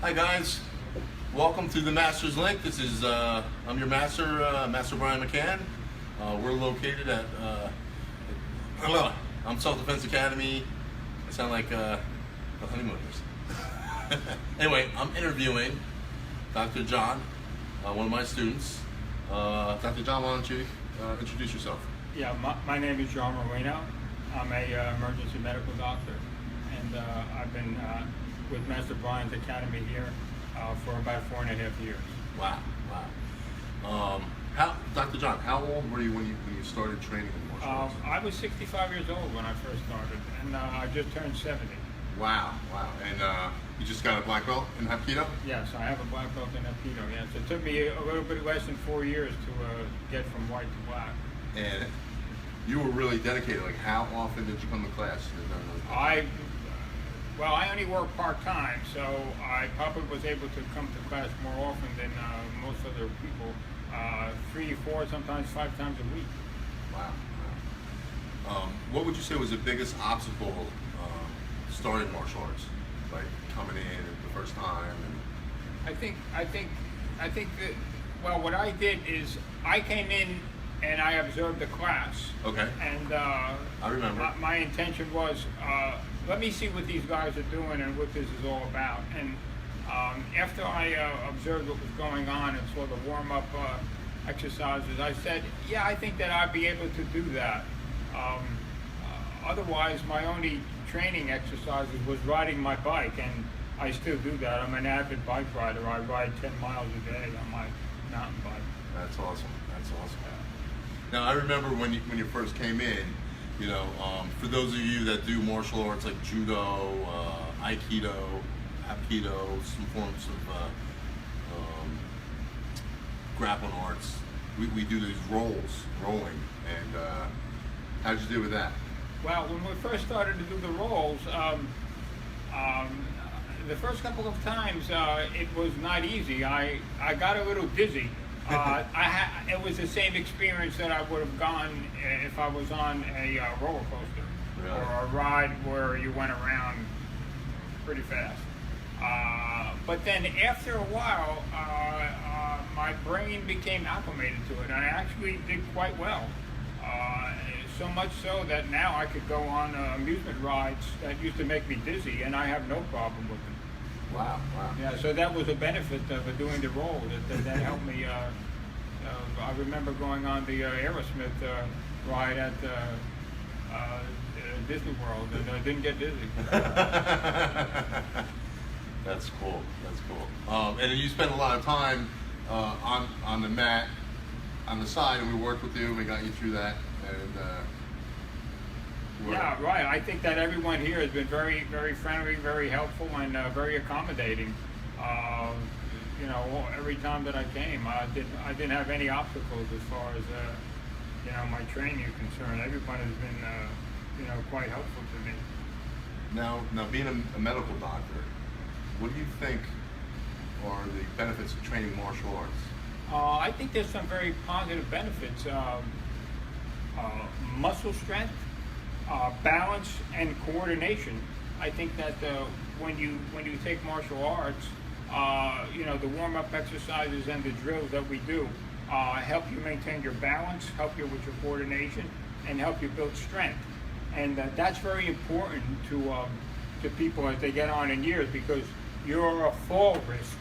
Hi guys, welcome to the Master's Link. This is I'm your master, Master Brian McCann. We're located at I'm Self-Defense Academy. I sound like the honeymooners. Anyway, I'm interviewing Dr. John, one of my students. Dr. John, why don't you introduce yourself? Yeah, my name is John Marino. I'm a emergency medical doctor, and I've been with Master Brian's Academy here for about 4.5 years. Wow. Dr. John, how old were you when you started training in martial arts? I was 65 years old when I first started, and I just turned 70. Wow. And you just got a black belt in Hapkido? Yes, I have a black belt in Aikido. Yes, it took me a little bit less than 4 years to get from white to black. And you were really dedicated. Like, how often did you come to class? I only work part-time, so I probably was able to come to class more often than most other people. 3, 4, sometimes 5 times a week. Wow. What would you say was the biggest obstacle starting martial arts? Like coming in the first time? I think that, well, what I did is I came in and I observed the class. Okay. And I remember. My intention was, let me see what these guys are doing and what this is all about. And after I observed what was going on and saw the warm-up exercises, I said, yeah, I think that I'd be able to do that. Otherwise, my only training exercises was riding my bike, and I still do that. I'm an avid bike rider. I ride 10 miles a day on my mountain bike. That's awesome. Now, I remember when you first came in, you know, for those of you that do martial arts like judo, aikido, hapkido, some forms of grappling arts, we do these rolling, and how'd you do with that? Well, when we first started to do the rolls, the first couple of times it was not easy. I got a little dizzy. It was the same experience that I would have gone if I was on a roller coaster. Really? Or a ride where you went around pretty fast. But then after a while, my brain became acclimated to it, and I actually did quite well. So much so that now I could go on amusement rides that used to make me dizzy, and I have no problem with them. Wow. Yeah, so that was a benefit of doing the roll. That helped me. I remember going on the Aerosmith ride at Disney World, and I didn't get dizzy. That's cool. And then you spent a lot of time on the mat, on the side, and we worked with you. We got you through that, and yeah, right. I think that everyone here has been very, very friendly, very helpful, and very accommodating. You know, every time that I came, I didn't have any obstacles as far as you know, my training is concerned. Everyone has been you know, quite helpful to me. Now being a medical doctor, what do you think are the benefits of training martial arts? I think there's some very positive benefits. Muscle strength, balance, and coordination. I think that when you take martial arts, you know, the warm-up exercises and the drills that we do help you maintain your balance, help you with your coordination, and help you build strength. And that's very important to people as they get on in years, because you're a fall risk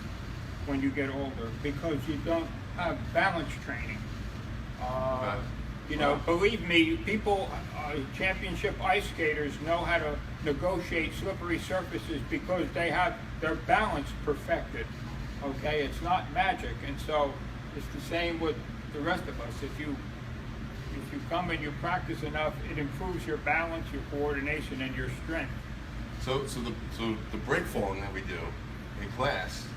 when you get older because you don't have balance training. You know, believe me, people, championship ice skaters know how to negotiate slippery surfaces because they have their balance perfected. Okay, it's not magic, and so it's the same with the rest of us. If you come and you practice enough, it improves your balance, your coordination, and your strength. So the break falling that we do in class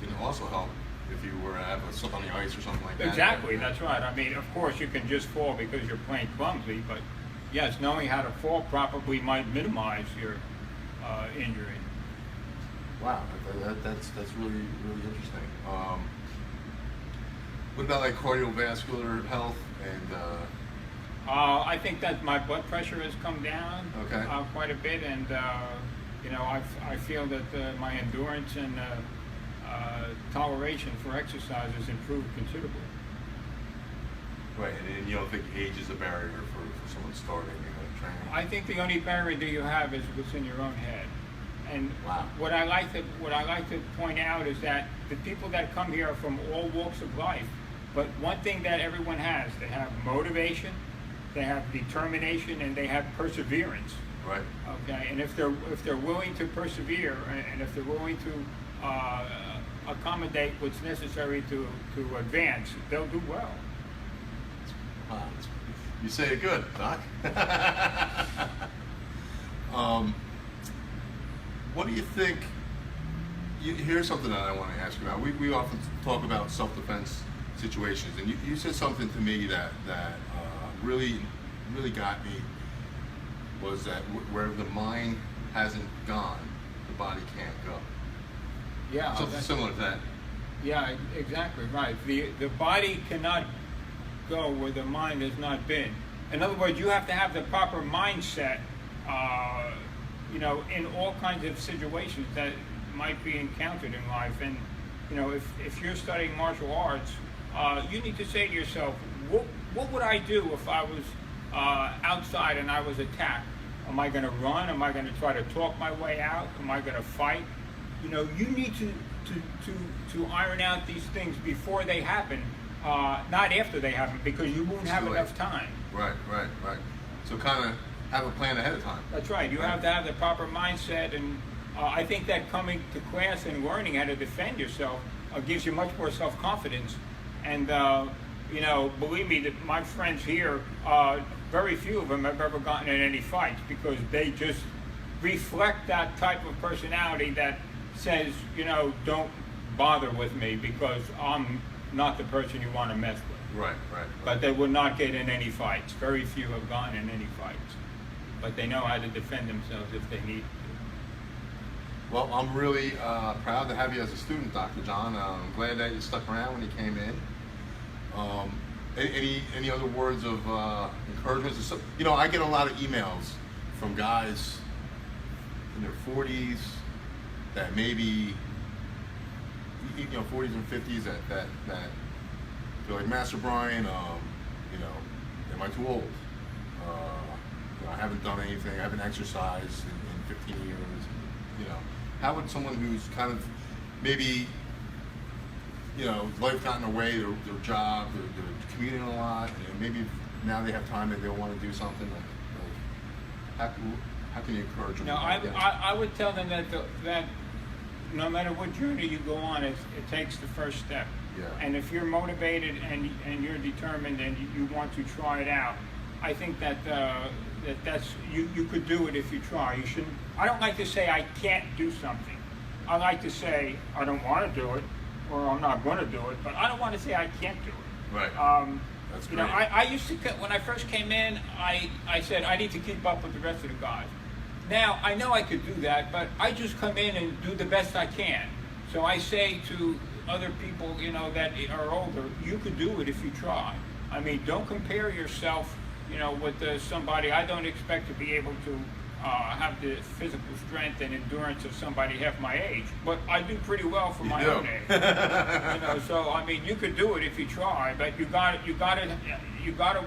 can also help if you were to have a slip on the ice or something like that. Exactly, that's right. I mean, of course, you can just fall because you're playing clumsy, but yes, knowing how to fall properly might minimize your injury. Wow, that's really interesting. What about like cardiovascular health and? I think that my blood pressure has come down quite a bit, and you know, I feel that my endurance and toleration for exercise has improved considerably. Right, and you don't think age is a barrier for someone starting training? I think the only barrier that you have is what's in your own head. And wow. what I like to point out is that the people that come here are from all walks of life. But one thing that everyone has, they have motivation, they have determination, and they have perseverance. Right. Okay. And if they're willing to persevere, and if they're willing to accommodate what's necessary to advance, they'll do well. Wow. You say it good, Doc. What do you think? Here's something that I want to ask you about. We often talk about self-defense situations, and you said something to me that really got me, was that where the mind hasn't gone, the body can't go. Yeah. Something similar to that. Yeah, exactly right. The body cannot go where the mind has not been. In other words, you have to have the proper mindset, in all kinds of situations that might be encountered in life. And if you're studying martial arts, you need to say to yourself, what would I do if I was outside and I was attacked? Am I going to run? Am I going to try to talk my way out? Am I going to fight? You need to iron out these things before they happen, not after they happen, because you won't have enough time. Right. So kind of have a plan ahead of time. That's right. You have to have the proper mindset, and I think that coming to class and learning how to defend yourself gives you much more self-confidence. And believe me, that my friends here, very few of them have ever gotten in any fights, because they just reflect that type of personality that says, don't bother with me because I'm not the person you want to mess with. Right. But they would not get in any fights. Very few have gotten in any fights. But they know how to defend themselves if they need to. Well, I'm really proud to have you as a student, Dr. John. I'm glad that you stuck around when you came in. Any other words of encouragement? I get a lot of emails from guys in their 40s that maybe, 40s and 50s that feel like, Master Brian, am I too old? I haven't done anything. I haven't exercised in 15 years. How would someone who's kind of maybe, life got in the way, their job, they're commuting a lot, and maybe now they have time and they want to do something. How can you encourage them? No, I would tell them that no matter what journey you go on, it takes the first step. Yeah. And if you're motivated and you're determined and you want to try it out, I think that's you could do it if you try. You shouldn't. I don't like to say I can't do something. I like to say I don't want to do it, or I'm not going to do it. But I don't want to say I can't do it. Right. That's great. I used to, when I first came in, I said I need to keep up with the rest of the guys. Now I know I could do that, but I just come in and do the best I can. So I say to other people, that are older, you could do it if you try. I mean, don't compare yourself, with somebody. I don't expect to be able to have the physical strength and endurance of somebody half my age, but I do pretty well for my own age. So I mean, you could do it if you try, but you got to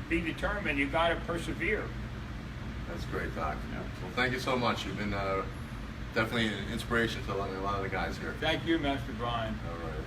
be determined. You got to persevere. That's great, Doc. Yeah. Well, thank you so much. You've been definitely an inspiration to a lot of the guys here. Thank you, Master Brian. All right.